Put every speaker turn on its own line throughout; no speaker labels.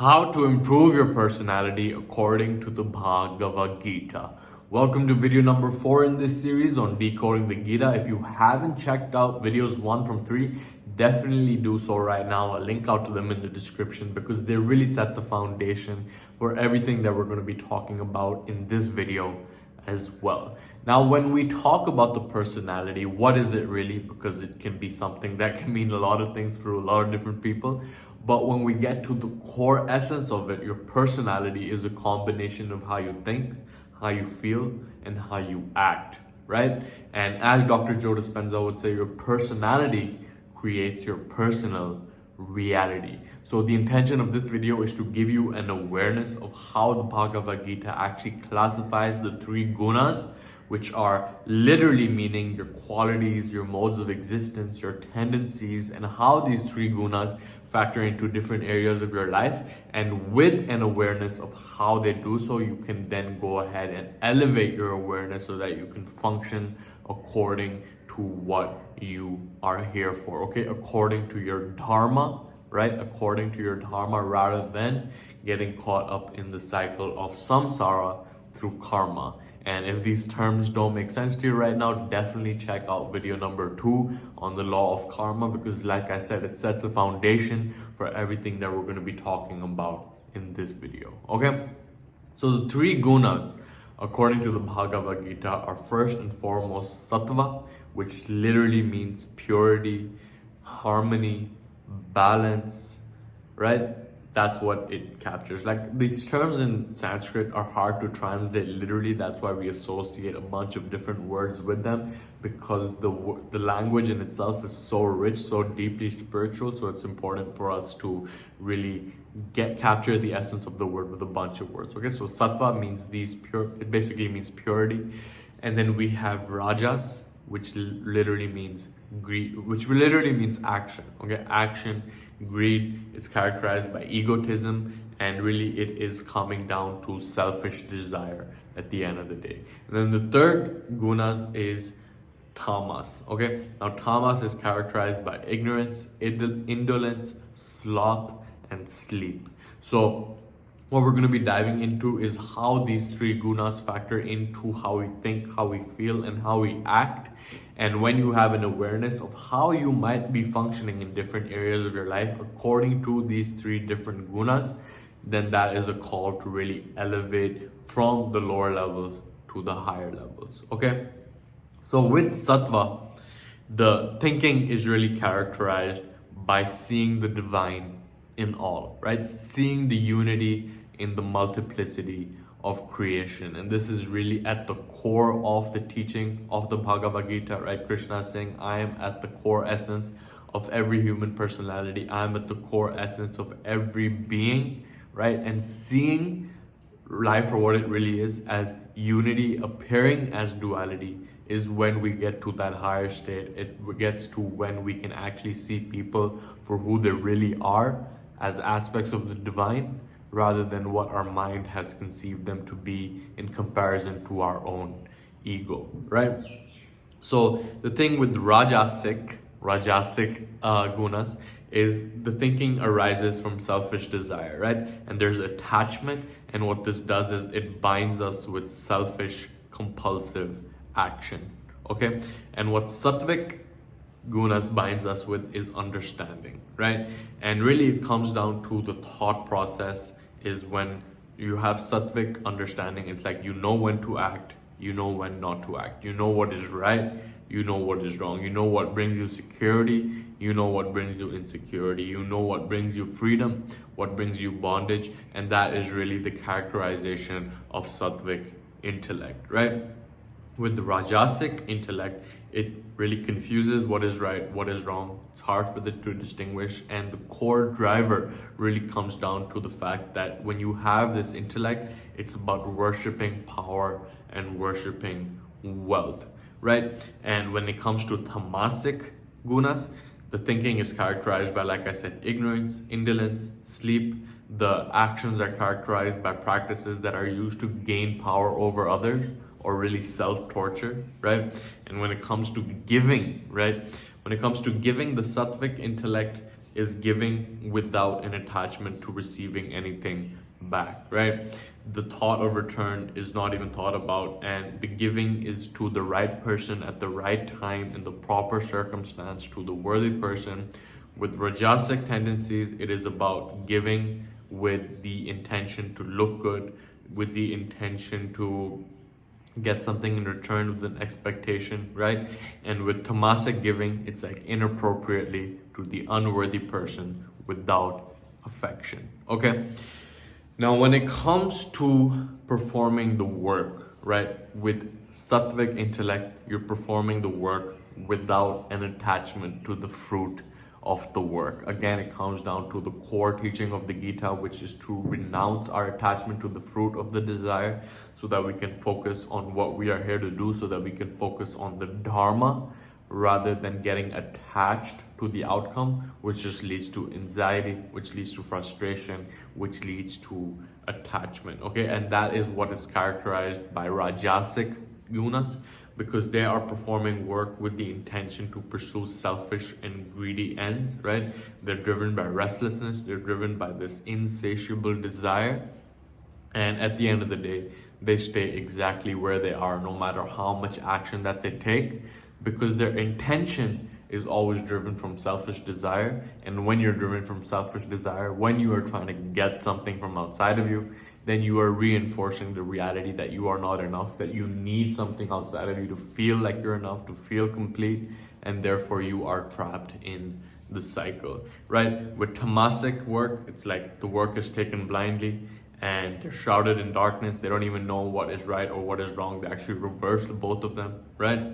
How to improve your personality according to the Bhagavad Gita. Welcome to video number 4 in this series on Decoding the Gita. If you haven't checked out videos 1 from 3, definitely do so right now. I'll link out to them in the description because they really set the foundation for everything that we're going to be talking about in this video as well. Now, when we talk about the personality, what is it really? Because it can be something that can mean a lot of things through a lot of different people. But when we get to the core essence of it, your personality is a combination of how you think, how you feel, and how you act, right? And as Dr. Joe Dispenza would say, your personality creates your personal reality. So the intention of this video is to give you an awareness of how the Bhagavad Gita actually classifies the 3 gunas, which are literally meaning your qualities, your modes of existence, your tendencies, and how these 3 gunas factor into different areas of your life. And with an awareness of how they do so, you can then go ahead and elevate your awareness so that you can function according to what you are here for, okay? According to your dharma, right? According to your dharma, rather than getting caught up in the cycle of samsara through karma. And if these terms don't make sense to you right now, definitely check out video number 2 on the law of karma, because like I said, it sets the foundation for everything that we're going to be talking about in this video, okay? So the 3 gunas, according to the Bhagavad Gita, are first and foremost sattva, which literally means purity, harmony, balance, right? That's what it captures. Like, these terms in Sanskrit are hard to translate literally. That's why we associate a bunch of different words with them, because the language in itself is so rich, so deeply spiritual. So it's important for us to really capture the essence of the word with a bunch of words. Okay, so sattva means it basically means purity. And then we have rajas, which literally means greed, which literally means action. Okay, action. Greed is characterized by egotism, and really it is coming down to selfish desire at the end of the day. And then the third gunas is tamas. Okay, now tamas is characterized by ignorance, indolence, sloth, and sleep. So what we're going to be diving into is how these 3 gunas factor into how we think, how we feel, and how we act. And when you have an awareness of how you might be functioning in different areas of your life according to these 3 different gunas, then that is a call to really elevate from the lower levels to the higher levels, okay? So with sattva, the thinking is really characterized by seeing the divine in all, right? Seeing the unity in the multiplicity of creation. And this is really at the core of the teaching of the Bhagavad Gita, right? Krishna is saying, I am at the core essence of every human personality. I am at the core essence of every being, right? And seeing life for what it really is, as unity appearing as duality, is when we get to that higher state. It gets to when we can actually see people for who they really are, as aspects of the divine, rather than what our mind has conceived them to be in comparison to our own ego, right? So the thing with rajasic gunas is the thinking arises from selfish desire, right? And there's attachment, and what this does is it binds us with selfish, compulsive action, okay? And what sattvic gunas binds us with is understanding, right? And really it comes down to the thought process. Is when you have sattvic understanding, it's like you know when to act, you know when not to act, you know what is right, you know what is wrong, you know what brings you security, you know what brings you insecurity, you know what brings you freedom, what brings you bondage. And that is really the characterization of sattvic intellect, right? With the rajasic intellect, it really confuses what is right, what is wrong. It's hard for it to distinguish. And the core driver really comes down to the fact that when you have this intellect, it's about worshiping power and worshiping wealth, right? And when it comes to tamasic gunas, the thinking is characterized by, like I said, ignorance, indolence, sleep. The actions are characterized by practices that are used to gain power over others, or really self-torture, right? And when it comes to giving, right? When it comes to giving, the sattvic intellect is giving without an attachment to receiving anything back, right? The thought of return is not even thought about, and the giving is to the right person at the right time in the proper circumstance to the worthy person. With Rajasic tendencies, it is about giving with the intention to look good, with the intention to get something in return with an expectation, right? And with Tamasic giving, it's like inappropriately to the unworthy person without affection. Okay. Now, when it comes to performing the work, right, with Sattvic intellect, you're performing the work without an attachment to the fruit of the work. Again, it comes down to the core teaching of the Gita, which is to renounce our attachment to the fruit of the desire so that we can focus on what we are here to do, so that we can focus on the Dharma rather than getting attached to the outcome, which just leads to anxiety, which leads to frustration, which leads to attachment. Okay, and that is what is characterized by Rajasic gunas, because they are performing work with the intention to pursue selfish and greedy ends, right? They're driven by restlessness, they're driven by this insatiable desire, and at the end of the day, they stay exactly where they are no matter how much action that they take, because their intention is always driven from selfish desire. And when you're driven from selfish desire, when you are trying to get something from outside of you, then you are reinforcing the reality that you are not enough, that you need something outside of you to feel like you're enough, to feel complete, and therefore you are trapped in the cycle, right? With Tamasic work, it's like the work is taken blindly and they're shrouded in darkness. They don't even know what is right or what is wrong. They actually reverse both of them, right?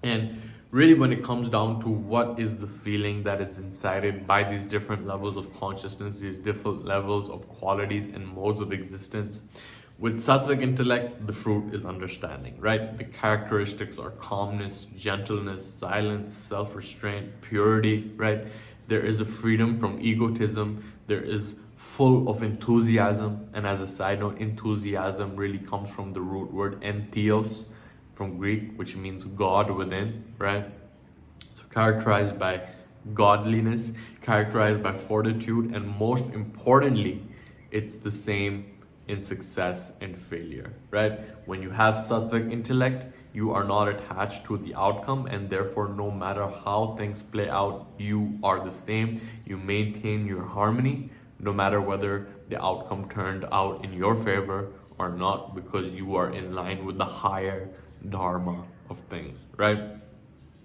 And really, when it comes down to what is the feeling that is incited by these different levels of consciousness, these different levels of qualities and modes of existence, with Sattvic intellect, the fruit is understanding, right? The characteristics are calmness, gentleness, silence, self-restraint, purity, right? There is a freedom from egotism. There is full of enthusiasm. And as a side note, enthusiasm really comes from the root word entheos, from Greek, which means God within, right? So characterized by godliness, characterized by fortitude, and most importantly, it's the same in success and failure, right? When you have Sattvic intellect, you are not attached to the outcome, and therefore no matter how things play out, you are the same. You maintain your harmony, no matter whether the outcome turned out in your favor or not, because you are in line with the higher Dharma of things, right?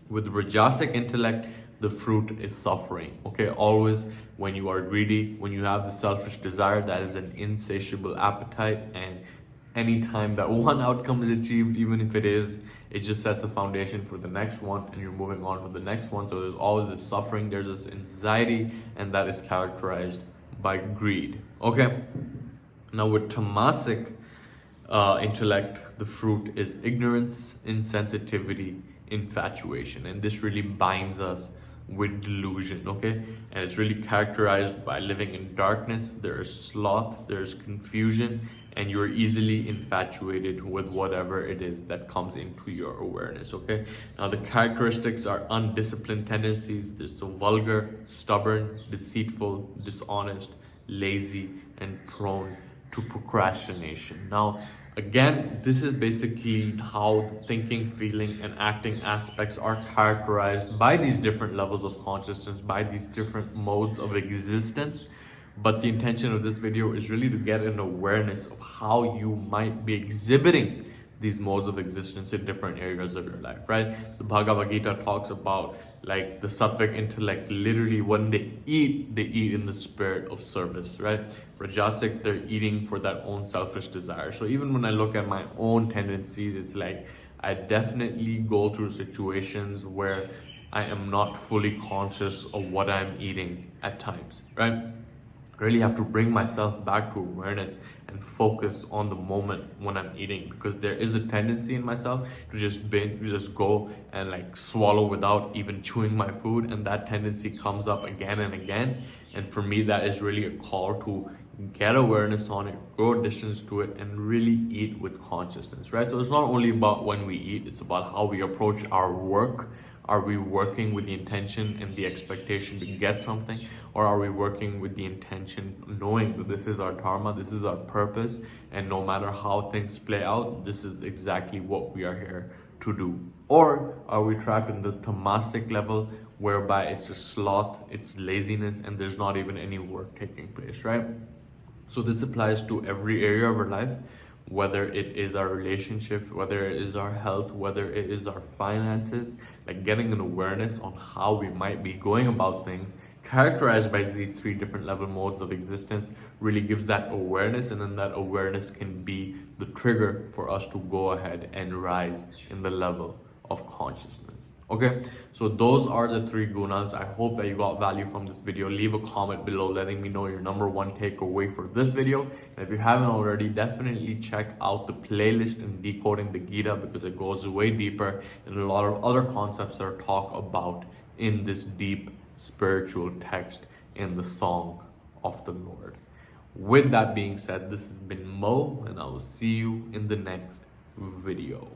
With Rajasic intellect, the fruit is suffering. Okay, always when you are greedy, when you have the selfish desire, that is an insatiable appetite, and anytime that one outcome is achieved, even if it just sets the foundation for the next one, and you're moving on for the next one. So there's always this suffering, there's this anxiety, and that is characterized by greed. Okay, now with Tamasic intellect, the fruit is ignorance, insensitivity, infatuation, and this really binds us with delusion. Okay, and it's really characterized by living in darkness. There is sloth, there's confusion, and you're easily infatuated with whatever it is that comes into your awareness. Okay, now the characteristics are undisciplined tendencies. There's so vulgar, stubborn, deceitful, dishonest, lazy, and prone to procrastination. Now, again, this is basically how the thinking, feeling, and acting aspects are characterized by these different levels of consciousness, by these different modes of existence. But the intention of this video is really to get an awareness of how you might be exhibiting these modes of existence in different areas of your life, right? The Bhagavad Gita talks about like the Sattvic intellect, literally when they eat in the spirit of service, right? Rajasic, they're eating for that own selfish desire. So even when I look at my own tendencies, it's like I definitely go through situations where I am not fully conscious of what I'm eating at times, right? I really have to bring myself back to awareness and focus on the moment when I'm eating, because there is a tendency in myself to just go and like swallow without even chewing my food, and that tendency comes up again and again. And for me, that is really a call to get awareness on it, grow distance to it, and really eat with consciousness, right? So it's not only about when we eat, it's about how we approach our work, Are we working with the intention and the expectation to get something? Or are we working with the intention, knowing that this is our dharma, this is our purpose, and no matter how things play out, this is exactly what we are here to do? Or are we trapped in the tamasic level, whereby it's just sloth, it's laziness, and there's not even any work taking place, right? So this applies to every area of our life, whether it is our relationships, whether it is our health, whether it is our finances. Like getting an awareness on how we might be going about things, characterized by these three different level modes of existence, really gives that awareness, and then that awareness can be the trigger for us to go ahead and rise in the level of consciousness. Okay, so those are the three gunas. I hope that you got value from this video. Leave a comment below letting me know your number one takeaway for this video. And if you haven't already, definitely check out the playlist in Decoding the Gita, because it goes way deeper and a lot of other concepts that are talked about in this deep spiritual text in the Song of the Lord. With that being said, this has been Mo, and I will see you in the next video.